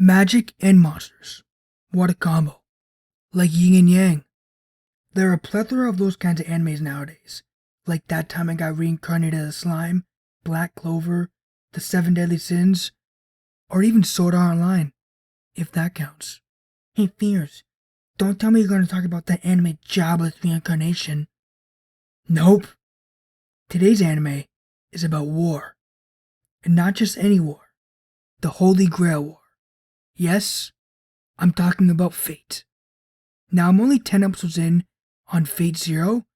Magic and monsters. What a combo. Like yin and yang. There are a plethora of those kinds of animes nowadays. Like That Time I Got Reincarnated as a Slime, Black Clover, The Seven Deadly Sins, or even Sword Art Online, if that counts. Hey Fears, don't tell me you're going to talk about that anime Jobless Reincarnation. Nope. Today's anime is about war. And not just any war. The Holy Grail War. Yes, I'm talking about Fate. Now I'm only 10 episodes in on Fate Zero,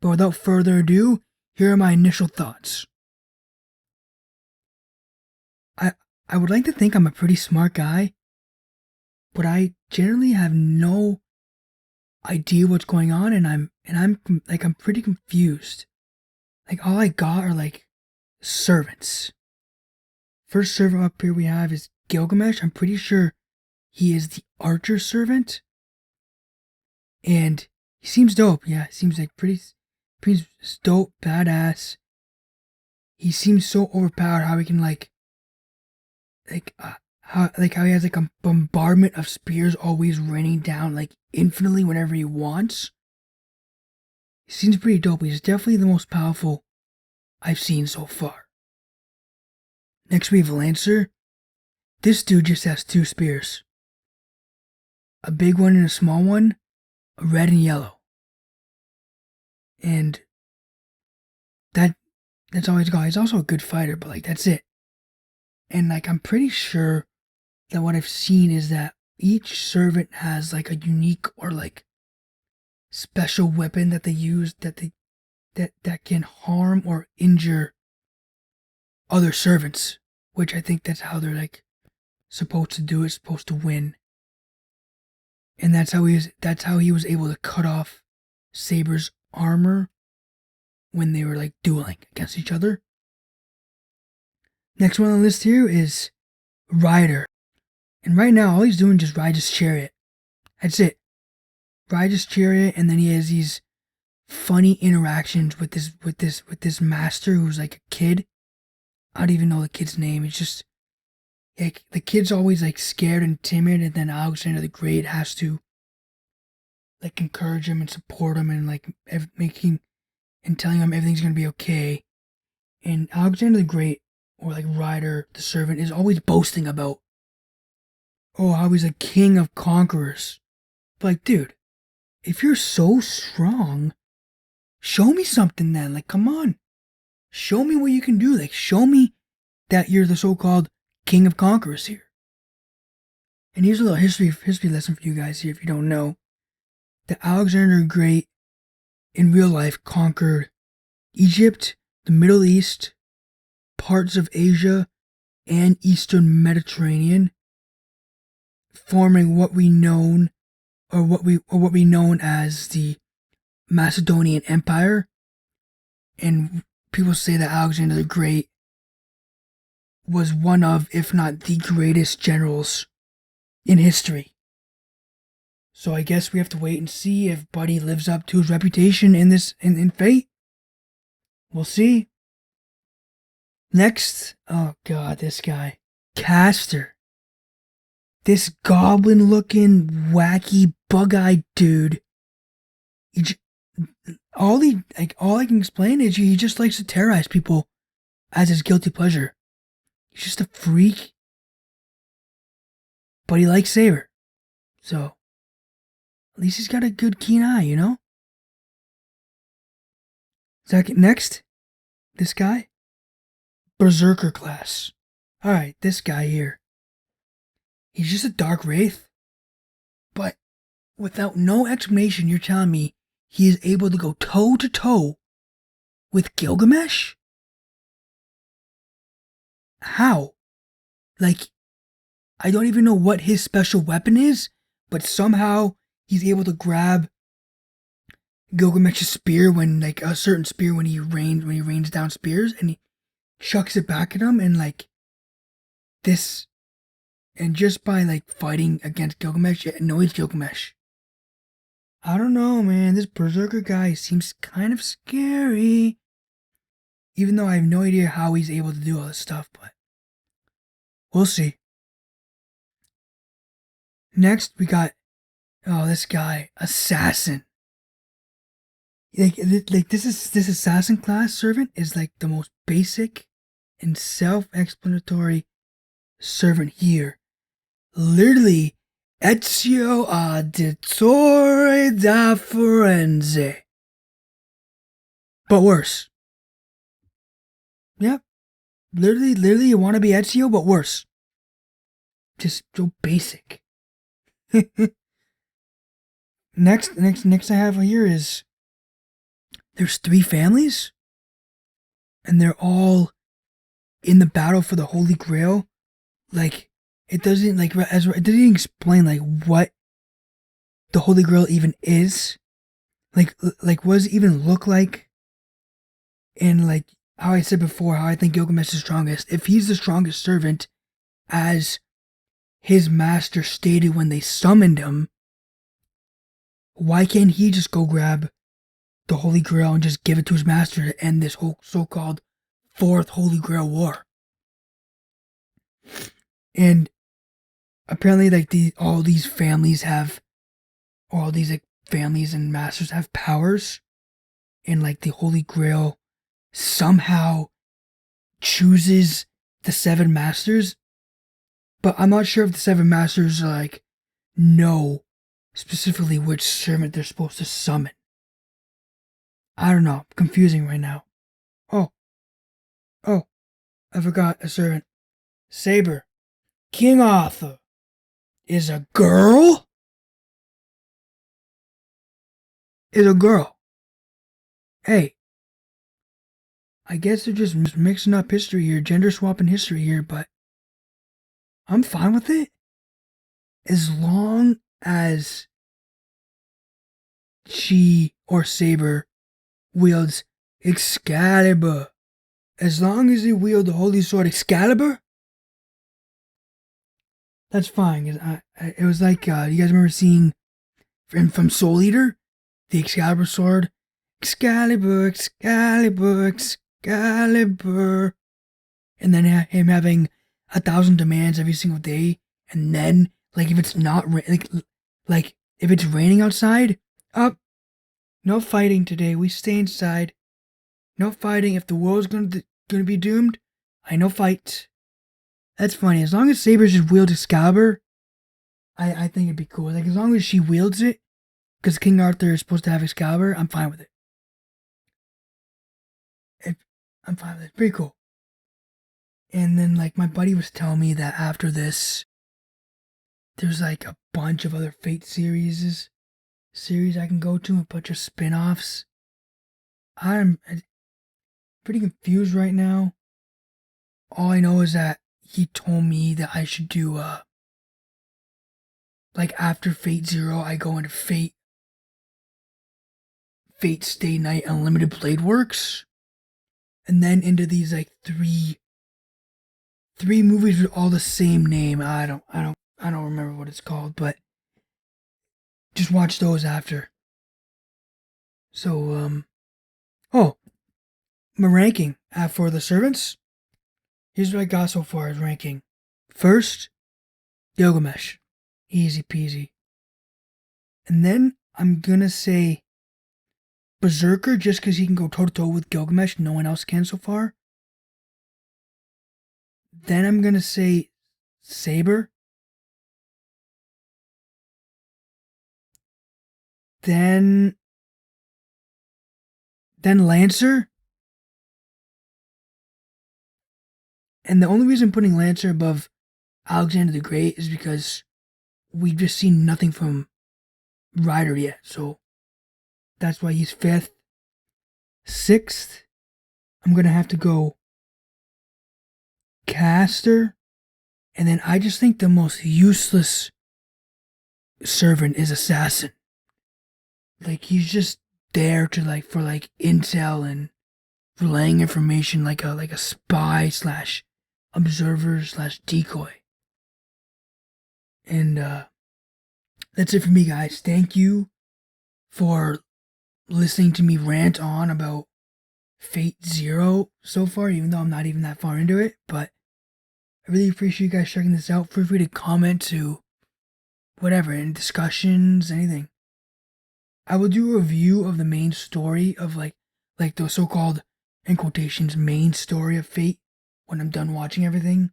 but without further ado, here are my initial thoughts. I would like to think I'm a pretty smart guy, but I generally have no idea what's going on, and I'm pretty confused. Like all I got are like servants. First servant up here we have is Gilgamesh. I'm pretty sure he is the archer servant. And he seems dope. Yeah, he seems like pretty dope, badass. He seems so overpowered how he can how he has like a bombardment of spears always raining down like infinitely whenever he wants. He seems pretty dope. He's definitely the most powerful I've seen so far. Next we have Lancer. This dude just has two spears. A big one and a small one. Red and yellow. And that's all he's got. He's also a good fighter, but like that's it. And like I'm pretty sure that what I've seen is that each servant has like a unique or like special weapon that they use that can harm or injure other servants, which I think that's how they're like supposed to do it, supposed to win. And that's how he was able to cut off Saber's armor when they were like dueling against each other. Next one on the list here is Ryder. And right now all he's doing is just ride his chariot. That's it. Ride his chariot, and then he has these funny interactions with this master who's like a kid. I don't even know the kid's name. It's just like the kid's always like scared and timid, and then Alexander the Great has to like encourage him and support him and like making and telling him everything's gonna be okay. And Alexander the Great, or like Ryder the servant, is always boasting about, oh, how he's a king of conquerors. But like, dude, if you're so strong, show me something then. Like, come on. Show me what you can do. Like, show me that you're the so-called king of conquerors here. And here's a little history lesson for you guys here if you don't know. That Alexander the Great in real life conquered Egypt, the Middle East, parts of Asia, and Eastern Mediterranean, forming what we known as the Macedonian Empire. And people say that Alexander the Great was one of, if not the greatest generals in history. So I guess we have to wait and see if Buddy lives up to his reputation in Fate. We'll see. Next, oh god, this guy. Castor. This goblin-looking, wacky, bug-eyed dude. All I can explain is he just likes to terrorize people as his guilty pleasure. He's just a freak. But he likes Saber. So, at least he's got a good keen eye, you know? Next, this guy. Berserker class. Alright, this guy here. He's just a dark wraith. But without no explanation, you're telling me he is able to go toe to toe with Gilgamesh? How? Like, I don't even know what his special weapon is, but somehow he's able to grab Gilgamesh's spear when like a certain spear when he rains down spears, and he chucks it back at him, and like this, and just by like fighting against Gilgamesh, it annoys Gilgamesh. I don't know, man. This Berserker guy seems kind of scary. Even though I have no idea how he's able to do all this stuff, but we'll see. Next, we got, oh, this guy, Assassin. Like this assassin class servant is like the most basic and self-explanatory servant here. Literally, Ezio Auditore da Firenze. But worse. Yep. Literally, you want to be Ezio, but worse. Just so basic. Next I have here is there's 3 families, and they're all in the battle for the Holy Grail. Like it doesn't it doesn't explain like what the Holy Grail even is. Like what does it even look like? And like how I said before, how I think Gilgamesh is strongest. If he's the strongest servant, as his master stated when they summoned him, why can't he just go grab the Holy Grail and just give it to his master to end this whole so-called 4th Holy Grail war? And apparently, like all these families and masters have powers, and like the Holy Grail somehow chooses the 7 masters, but I'm not sure if the 7 masters like know specifically which servant they're supposed to summon. I don't know. Confusing right now. Oh, I forgot a servant. Saber. King Arthur is a girl? Is a girl. Hey, I guess they're just mixing up history here, gender swapping history here, but I'm fine with it. As long as she or Saber wields Excalibur. As long as they wield the holy sword Excalibur, that's fine. It was like, you guys remember seeing from Soul Eater, the Excalibur sword? Excalibur, Excalibur, Excalibur. And then him having 1,000 demands every single day. And then, like, if it's not, like if it's raining outside, no fighting today. We stay inside. No fighting. If the world's gonna be doomed, I no fight. That's funny. As long as Saber just wields Excalibur, I think it'd be cool. Like, as long as she wields it, because King Arthur is supposed to have Excalibur, I'm fine with it. I'm fine with it. Pretty cool. And then, like, my buddy was telling me that after this, there's like a bunch of other Fate series I can go to, a bunch of spin-offs. I'm pretty confused right now. All I know is that he told me that I should do, like, after Fate Zero, I go into Fate Stay Night Unlimited Blade Works, and then into these, like, three movies with all the same name. I don't remember what it's called, but just watch those after. So, my ranking for the servants. Here's what I got so far as ranking. First, Gilgamesh. Easy peasy. And then I'm gonna say Berserker, just because he can go toe-to-toe with Gilgamesh. No one else can so far. Then I'm gonna say Saber. Then Lancer. And the only reason I'm putting Lancer above Alexander the Great is because we've just seen nothing from Ryder yet. So that's why he's 5th. 6th, I'm going to have to go Castor. And then I just think the most useless servant is Assassin. Like, he's just there to, like, for, like, intel and relaying information, like a spy slash observer slash decoy. And that's it for me, guys. Thank you for listening to me rant on about Fate Zero so far, even though I'm not even that far into it. But I really appreciate you guys checking this out. Feel free to comment to whatever, in discussions, anything. I will do a review of the main story of like the so-called, in quotations, main story of Fate when I'm done watching everything.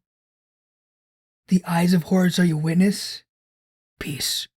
The Eyes of Horus are your witness. Peace.